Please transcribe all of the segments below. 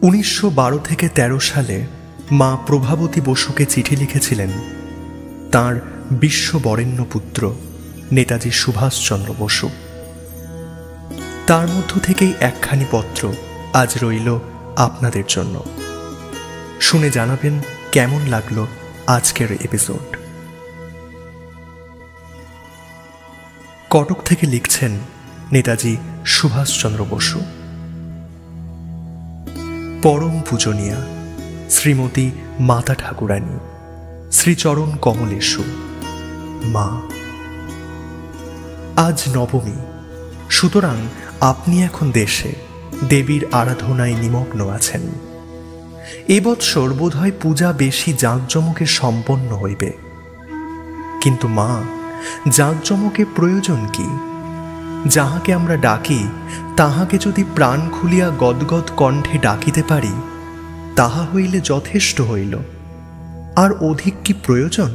1912 থেকে 13 সালে মা প্রভাবতী বসুকে চিঠি লিখেছিলেন তাঁর বিশ্ববরেণ্য পুত্র নেতাজি সুভাষচন্দ্র বসু। তার মধ্য থেকেই একখানি পত্র আজ রইল আপনাদের জন্য। শুনে জানাবেন কেমন লাগলো আজকের এপিসোড। কটক থেকে লিখছেন নেতাজি সুভাষচন্দ্র বসু। পরম পূজনীয়া শ্রীমতী মাতা ঠাকুরানী, শ্রীচরণ কমলেশু মা, আজ নবমী, সুতরাং আপনি এখন দেশে দেবীর আরাধনায় নিমগ্ন আছেন। এবৎসর বোধহয় পূজা বেশি জাঁকজমকে সম্পন্ন হইবে, কিন্তু মা, জাঁকজমকে প্রয়োজন কি? যাহাকে আমরা ডাকি তাহাকে যদি প্রাণ খুলিয়া গদগদ কণ্ঠে ডাকিতে পারি, তাহা হইলে যথেষ্ট হইল। আর অধিক কি প্রয়োজন?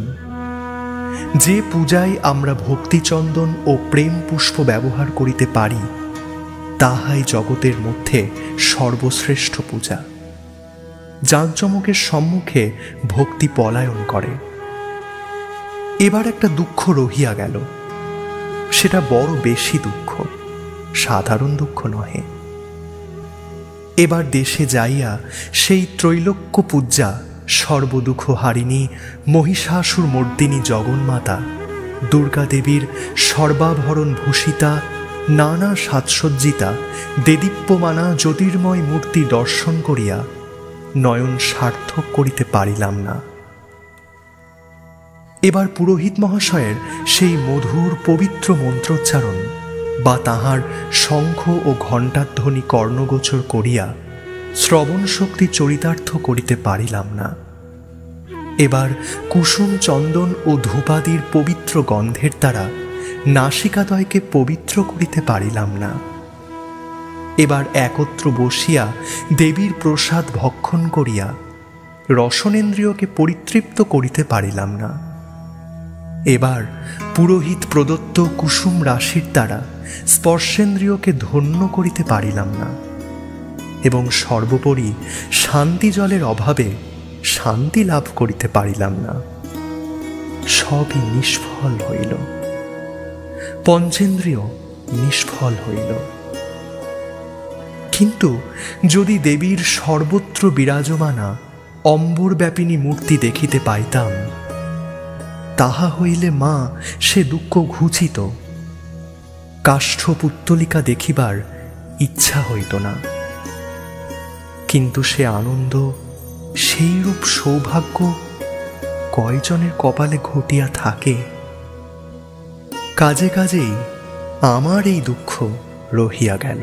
যে পূজায় আমরা ভক্তিচন্দন ও প্রেম পুষ্প ব্যবহার করিতে পারি, তাহাই জগতের মধ্যে সর্বশ্রেষ্ঠ পূজা। জাঁকজমকের সম্মুখে ভক্তি পলায়ন করে। এবার একটা দুঃখ রহিয়া গেল, সেটা বড় বেশি দুঃখ, সাধারণ দুঃখ নহে। এবার দেশে যাইয়া সেই ত্রৈলোক্য পূজ্যা সর্বদুঃখ হারিণী মহিষাসুর মর্দিনী জগন্মাতা দুর্গা দেবীর সর্বাভরণ ভূষিতা নানা সাজসজ্জিতা দেদীপ্যমানা জ্যোতির্ময় মূর্তি দর্শন করিয়া নয়ন সার্থক করিতে পারিলাম না। এবার পুরোহিত মহাশয়ের সেই মধুর পবিত্র মন্ত্রোচ্চারণ বা তাহার শঙ্খ ও ঘণ্টাধ্বনি কর্ণগোচর করিয়া শ্রবণ শক্তি চরিতার্থ করিতে পারিলাম না। এবার কুসুম চন্দন ও ধূপাদির পবিত্র গন্ধের দ্বারা নাসিকাদয়কে পবিত্র করিতে পারিলাম না। এবার একত্র বসিয়া দেবীর প্রসাদ ভক্ষণ করিয়া রসনেন্দ্রিয়কে পরিতৃপ্ত করিতে পারিলাম না। এবার পুরোহিত প্রদত্ত কুসুম রাশির দ্বারা স্পর্শেন্দ্রিয়কে ধন্য করিতে পারিলাম না। এবং সর্বোপরি শান্তি জলের অভাবে শান্তি লাভ করিতে পারিলাম না। সবই নিষ্ফল হইল, পঞ্চেন্দ্রিয় নিষ্ফল হইল। কিন্তু যদি দেবীর সর্বত্র বিরাজমানা অম্বরব্যাপিনী মূর্তি দেখিতে পাইতাম, তাহা হইলে মা সে দুঃখ ঘুচিত। কাষ্ঠ পুত্তলিকা দেখিবার ইচ্ছা হইত না। কিন্তু সে আনন্দ, সেইরূপ সৌভাগ্য কয়জনের কপালে ঘটিয়া থাকে? কাজে কাজেই আমার এই দুঃখ রহিয়া গেল।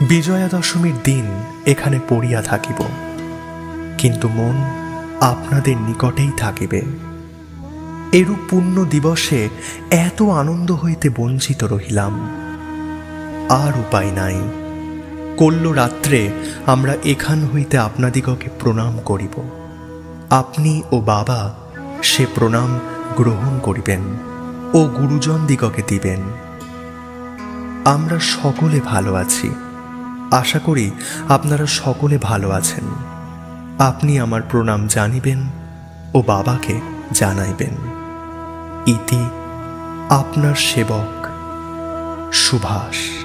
বিজয়া দশমীর দিন এখানে পড়িয়া থাকিব, কিন্তু মন আপনাদের নিকটেই থাকিবে। এরূপ পুণ্য দিবসে এত আনন্দ হইতে বঞ্চিত রহিলাম। আর উপায় নাই, কল্য রাত্রে আমরা এখান হইতে আপনাদিগকে প্রণাম করিব। আপনি ও বাবা সে প্রণাম গ্রহণ করিবেন ও গুরুজন দিগকে দিবেন। আমরা সকলে ভালো আছি, আশা করি আপনারা সকলে ভালো আছেন। আপনি আমার প্রণাম জানিবেন ও বাবাকে জানাইবেন। ইতি আপনার সেবক সুভাষ।